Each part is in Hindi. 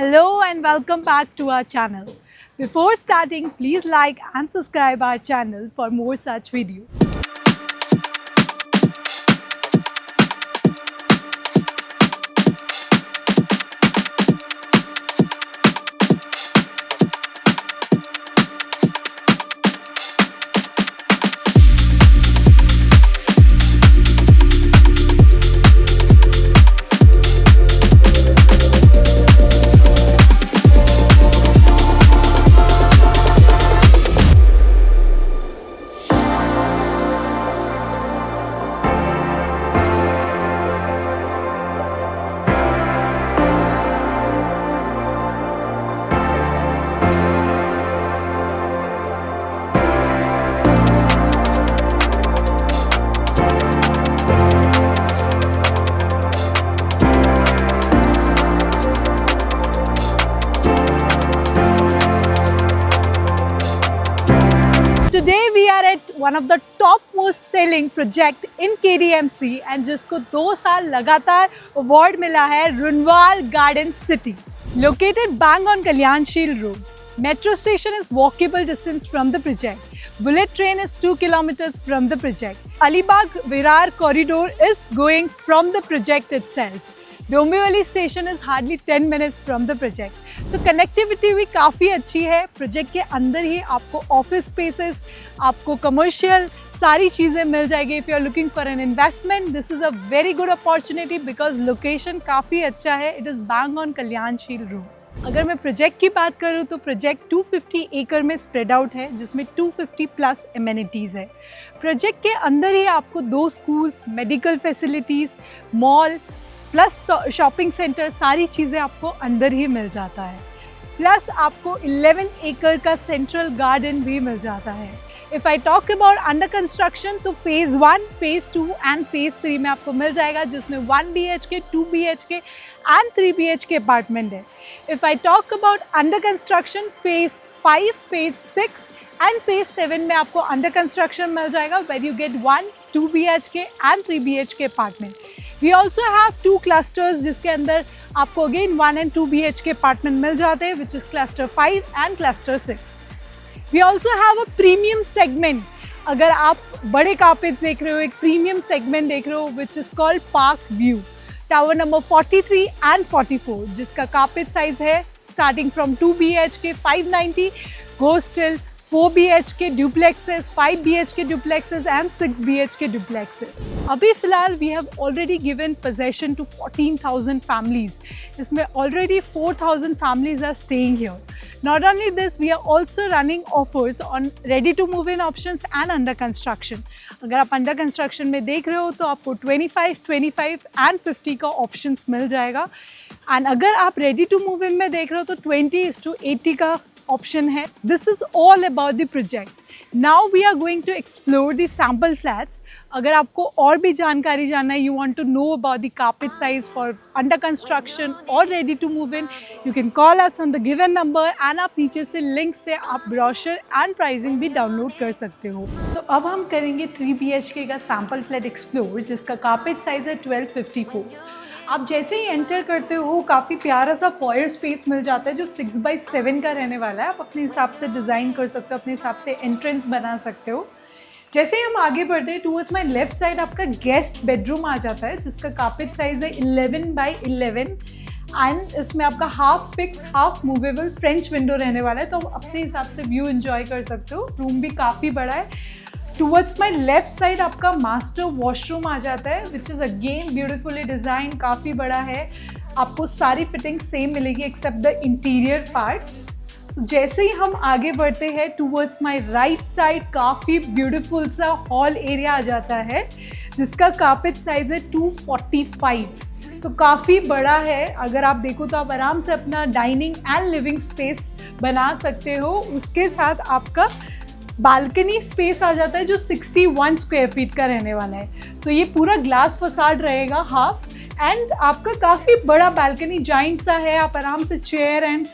Hello and welcome back to our channel. Before starting, please like and subscribe our channel for more such videos. Today we are at one of the top most selling project in KDMC and जिसको 2 साल लगातार award मिला है Runwal Garden City. Located bang on Kalyanshil Road. Metro station is walkable distance from the project. Bullet train is 2 kilometers from the project. Alibag-Virar corridor is going from the project itself. Dombivli station is hardly 10 minutes from the project. So connectivity भी काफ़ी अच्छी है. प्रोजेक्ट के अंदर ही आपको ऑफिस स्पेसेस, आपको कमर्शियल सारी चीज़ें मिल जाएगी. If you are looking for an investment, this is a very good opportunity because location काफ़ी अच्छा है. It is bang on Kalyanshil road. अगर मैं प्रोजेक्ट की बात करूँ तो प्रोजेक्ट 250 एकड़ में स्प्रेड आउट है, जिसमें 250 प्लस एमेनिटीज़ है. प्रोजेक्ट के अंदर ही आपको 2 schools, medical facilities, mall plus shopping centre, सारी चीज़ें आपको अंदर ही मिल जाता है. प्लस आपको 11 एकड़ का सेंट्रल गार्डन भी मिल जाता है. If I talk about under construction तो फेज़ 1, फेज़ 2 एंड फेज़ 3 में आपको मिल जाएगा, जिसमें 1 BHK, 2 BHK and 3 BHK apartment है. If I talk about under construction phase 5, phase 6 and phase 7 में आपको अंडर कंस्ट्रक्शन मिल जाएगा, where you get 1, 2 BHK and 3 BHK apartment. We also have 2 clusters जिसके अंदर आपको अगेन 1 and 2 BHK अपार्टमेंट मिल जाते हैं, which is cluster 5 and cluster 6. We also have a premium segment. अगर आप बड़े कारपेट्स देख रहे हो, एक प्रीमियम सेगमेंट देख रहे हो, which is called Park View, tower number 43 and 44, जिसका कारपेट साइज है starting from 2 BHK 590 goes till 4 BHK duplexes, 5 BHK duplexes and 6 BHK duplexes. अभी फ़िलहाल we have already given possession to 14,000 families. इसमें already 4,000 families are staying here. Not only this, we are also running offers on ready to move in options and under construction. अगर आप under construction में देख रहे हो तो आपको 25, 25 and 50 का options मिल जाएगा. And अगर आप ready to move in में देख रहे हो तो 20:80 का ऑप्शन है. This is all about the project. Now we are going to explore the sample flats. अगर आपको और भी जानकारी जानना है, you want to know about the carpet size for under construction और ready to move in, you can call us on the given number and आप नीचे से लिंक से आप ब्रोशर एंड प्राइसिंग भी डाउनलोड कर सकते हो. सो अब हम करेंगे 3 BHK का सैम्पल फ्लैट एक्सप्लोर, जिसका कारपेट साइज है 1254. आप जैसे ही एंटर करते हो काफ़ी प्यारा सा फॉयर स्पेस मिल जाता है जो 6x7 का रहने वाला है. आप अपने हिसाब से डिज़ाइन कर सकते हो, अपने हिसाब से एंट्रेंस बना सकते हो. जैसे ही हम आगे बढ़ते हैं टूवर्ड्स माई लेफ्ट साइड आपका गेस्ट बेडरूम आ जाता है, जिसका कारपेट साइज़ है 11x11 एंड इसमें आपका half fix half movable French window रहने वाला है, तो आप अपने हिसाब से व्यू एंजॉय कर सकते हो. रूम भी काफ़ी बड़ा है. टूवर्ड्स माई लेफ्ट साइड आपका मास्टर वॉशरूम आ जाता है, which is again beautifully design, काफ़ी बड़ा है. आपको सारी फिटिंग सेम मिलेगी एक्सेप्ट द इंटीरियर पार्ट्स. सो जैसे ही हम आगे बढ़ते हैं टूवर्ड्स माई राइट साइड काफ़ी ब्यूटिफुल सा हॉल एरिया आ जाता है, जिसका कारपेट साइज़ है 245. सो काफ़ी बड़ा है. अगर आप देखो तो आप आराम से अपना डाइनिंग एंड लिविंग स्पेस बना सकते हो. उसके साथ आपका बालकनी स्पेस आ जाता है जो 61 स्क्वायर फीट का रहने वाला है. सो ये पूरा ग्लास फसाड रहेगा हाफ, एंड आपका काफ़ी बड़ा बालकनी जाइंट सा है. आप आराम से चेयर एंड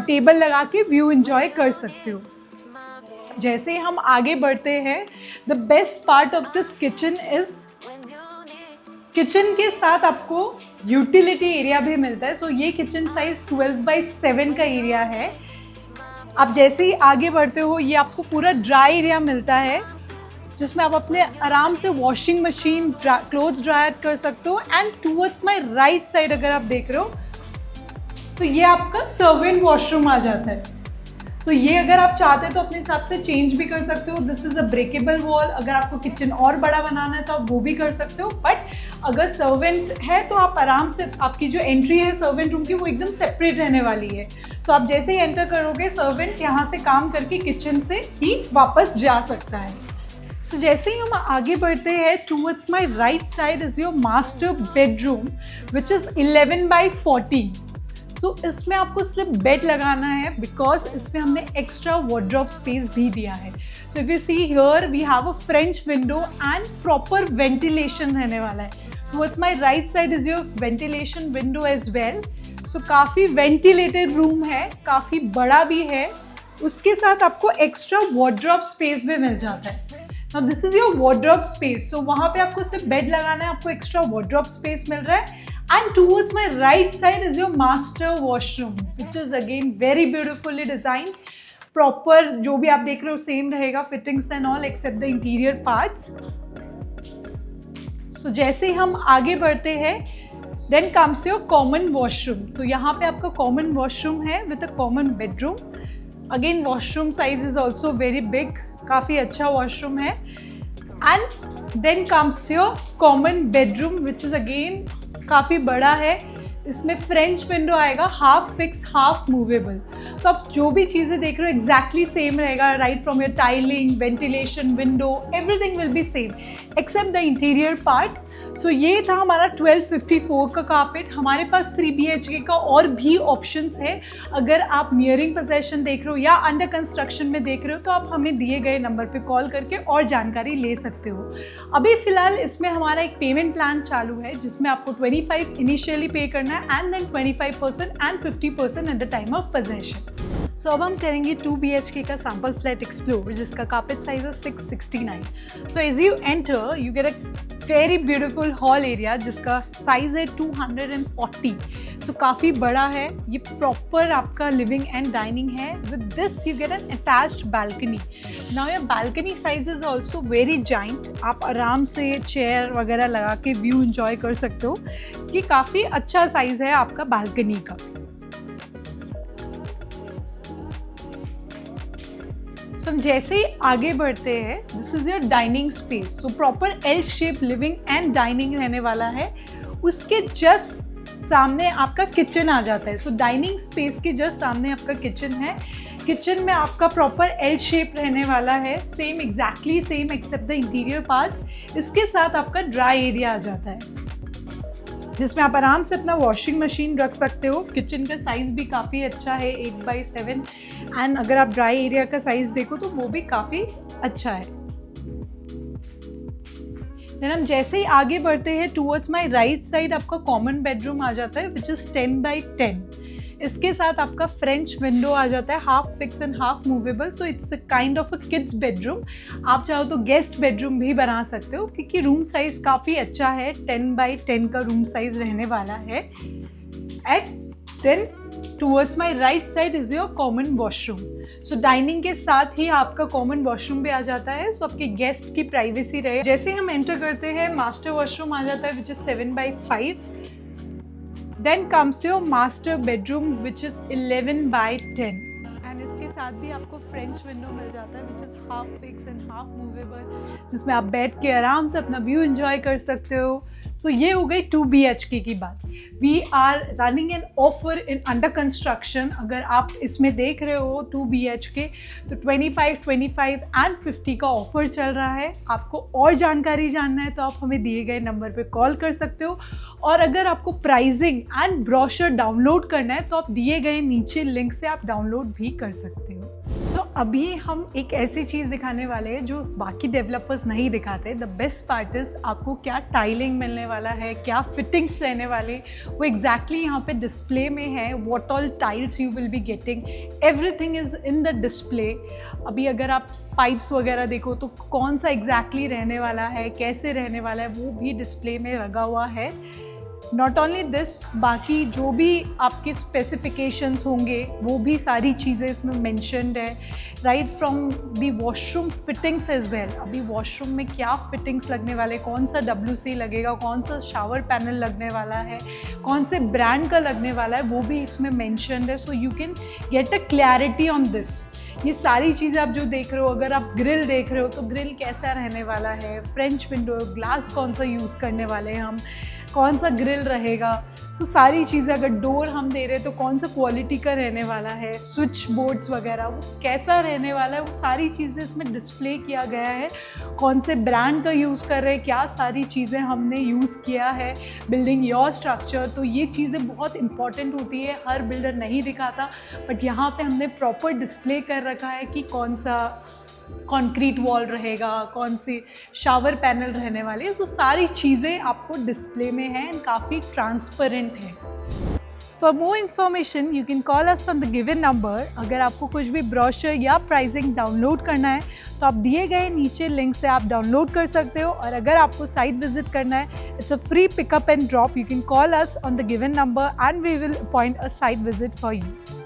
टेबल लगा के व्यू एंजॉय कर सकते हो. जैसे ही हम आगे बढ़ते हैं, the best part of this kitchen is kitchen के साथ आपको यूटिलिटी एरिया भी मिलता है। सो ये किचन साइज 12x7 का एरिया है। आप जैसे ही आगे बढ़ते हो ये आपको पूरा ड्राई एरिया मिलता है, जिसमें आप अपने आराम से वॉशिंग मशीन, क्लोथ्स ड्रायर कर सकते हो। And towards my right side अगर आप देख रहे हो तो ये आपका सर्वेंट वॉशरूम आ जाता है। सो ये अगर आप चाहते हैं तो अपने हिसाब से चेंज भी कर सकते हो। This is a breakable wall. अगर आपको किचन और बड़ा बनाना है तो आप वो भी कर सकते हो। बट अगर सर्वेंट है तो आप आराम से, आपकी जो एंट्री है सर्वेंट रूम की वो एकदम सेपरेट रहने वाली है। सो आप जैसे ही एंटर करोगे सर्वेंट यहाँ से काम करके किचन से ही वापस जा सकता है। सो जैसे ही हम आगे बढ़ते हैं, towards my right side is your master bedroom which is 11x14। सो इसमें आपको सिर्फ बेड लगाना है बिकॉज इसमें हमने एक्स्ट्रा वार्डरोब स्पेस भी दिया है। So if you see here we have a French window and proper ventilation रहने वाला है। Towards my right side is your ventilation window as well. So काफ़ी वेंटिलेटेड रूम है, काफ़ी बड़ा भी है। उसके साथ आपको एक्स्ट्रा वार्डरोब स्पेस भी मिल जाता है। Now this is your wardrobe space. So वहाँ पे आपको सिर्फ बेड लगाना है, आपको एक्स्ट्रा वार्डरोब स्पेस मिल रहा है। And towards my right side is your master washroom, which is again very beautifully designed. Proper जो भी आप देख रहे हो सेम रहेगा, fittings and all except the interior parts. So जैसे ही हम आगे बढ़ते हैं, then comes your common washroom. तो यहाँ पे आपका common washroom है with a common bedroom. Again washroom size is also very big, काफ़ी अच्छा washroom है. And then comes your common bedroom, which is again काफ़ी बड़ा है। इसमें फ्रेंच विंडो आएगा, हाफ फिक्स हाफ मूवेबल। तो आप जो भी चीज़ें देख रहे हो एग्जैक्टली सेम रहेगा, right from your tiling, ventilation, window, everything will be same except the interior parts. So ये था हमारा 1254 का कारपेट। हमारे पास 3 BHK का और भी ऑप्शंस है। अगर आप नियरिंग पोजेशन देख रहे हो या अंडर कंस्ट्रक्शन में देख रहे हो तो आप हमें दिए गए नंबर पे कॉल करके और जानकारी ले सकते हो। अभी फ़िलहाल इसमें हमारा एक पेमेंट प्लान चालू है जिसमें आपको 25 इनिशियली पे करना है and then 25% and 50% at the time of possession. So अब हम करेंगे 2 BHK का सैम्पल फ्लैट एक्सप्लोर, जिसका कारपेट साइज है 669। So as you enter you get a very beautiful hall area जिसका साइज है 240। सो काफ़ी बड़ा है। ये प्रॉपर आपका लिविंग एंड डाइनिंग है। With this you get an attached balcony. Now your balcony size is also very giant. आप आराम से चेयर वगैरह लगा के व्यू इंजॉय कर सकते हो। ये काफ़ी अच्छा साइज है आपका बालकनी का। सो हम जैसे ही आगे बढ़ते हैं, this is your dining space. So proper L shape living and dining रहने वाला है। उसके जस्ट सामने आपका किचन आ जाता है। सो डाइनिंग स्पेस के जस्ट सामने आपका किचन है। किचन में आपका प्रॉपर एल शेप रहने वाला है, same exactly same except the interior parts. इसके साथ आपका ड्राई एरिया आ जाता है जिसमें आप आराम से अपना वॉशिंग मशीन रख सकते हो। किचन का साइज़ भी काफ़ी अच्छा है, 8x7। एंड अगर आप ड्राई एरिया का साइज़ देखो तो वो भी काफ़ी अच्छा है। देन हम जैसे ही आगे बढ़ते हैं, टूवर्ड्स माई राइट साइड आपका कॉमन बेडरूम आ जाता है विच इज़ 10x10। इसके साथ आपका फ्रेंच विंडो आ जाता है, half fix and half movable. So it's a kind of a kids bedroom. आप चाहो तो गेस्ट बेडरूम भी बना सकते हो क्योंकि रूम साइज काफ़ी अच्छा है। 10x10 का रूम साइज रहने वाला है। And then towards my right side is your common washroom. So dining के साथ ही आपका कॉमन वॉशरूम भी आ जाता है। सो आपके गेस्ट की प्राइवेसी रहे। जैसे हम एंटर करते हैं, मास्टर वॉशरूम आ जाता है which is 7x5। Then comes your master bedroom which is 11x10 and इसके साथ भी आपको फ्रेंच विंडो मिल जाता है which is half fixed and half movable, जिसमें आप बैठ के आराम से अपना व्यू एंजॉय कर सकते हो। सो ये हो गई 2 BHK की बात। We are running an offer in under construction. अगर आप इसमें देख रहे हो 2 BHK तो 25, 25 एंड 50 का ऑफर चल रहा है। आपको और जानकारी जानना है तो आप हमें दिए गए नंबर पे कॉल कर सकते हो। और अगर आपको प्राइसिंग एंड ब्रोशर डाउनलोड करना है तो आप दिए गए नीचे लिंक से आप डाउनलोड भी कर सकते हो। सो अभी हम एक ऐसी चीज़ दिखाने वाले हैं जो बाकी डेवलपर्स नहीं दिखाते। द बेस्ट पार्ट इज़ आपको क्या टाइलिंग मिलने वाला है, क्या फिटिंग्स रहने वाले, वो एग्जैक्टली यहाँ पे डिस्प्ले में है। What all tiles you will be getting, everything is in the display. अभी अगर आप पाइप्स वगैरह देखो तो कौन सा एग्जैक्टली रहने वाला है, कैसे रहने वाला है, वो भी डिस्प्ले में लगा हुआ है। नॉट ओनली दिस, बाकी जो भी आपके स्पेसिफिकेशंस होंगे वो भी सारी चीज़ें इसमें मेंशन्ड है, right from the washroom fittings as well. अभी वॉशरूम में क्या फिटिंग्स लगने वाले, कौन सा WC लगेगा, कौन सा शावर पैनल लगने वाला है, कौन से ब्रांड का लगने वाला है, वो भी इसमें मेंशन्ड है। So you can get a clarity on this. ये सारी चीज़ें आप जो देख रहे हो, अगर आप ग्रिल देख रहे हो तो ग्रिल कैसा रहने वाला है, फ्रेंच विंडो, ग्लास कौन सा यूज़ करने वाले हैं हम, कौन सा ग्रिल रहेगा। सो सारी चीज़ें, अगर डोर हम दे रहे हैं तो कौन सा क्वालिटी का रहने वाला है, स्विच बोर्ड्स वगैरह वो कैसा रहने वाला है, वो सारी चीज़ें इसमें डिस्प्ले किया गया है। कौन से ब्रांड का यूज़ कर रहे हैं, क्या सारी चीज़ें हमने यूज़ किया है बिल्डिंग योर स्ट्रक्चर। तो ये चीज़ें बहुत इंपॉर्टेंट होती है, हर बिल्डर नहीं दिखाता, बट यहाँ पे हमने प्रॉपर डिस्प्ले कर रखा है कि कौन सा कंक्रीट वॉल रहेगा, कौन सी शावर पैनल रहने वाले, तो सारी चीज़ें आपको डिस्प्ले में हैं एंड काफ़ी ट्रांसपेरेंट है। For more information you can call us on the given number. अगर आपको कुछ भी ब्रोशर या प्राइसिंग डाउनलोड करना है तो आप दिए गए नीचे लिंक से आप डाउनलोड कर सकते हो, और अगर आपको साइट विजिट करना है, it's a free pickup and drop. You can call us on the given number and we will appoint a site visit for you.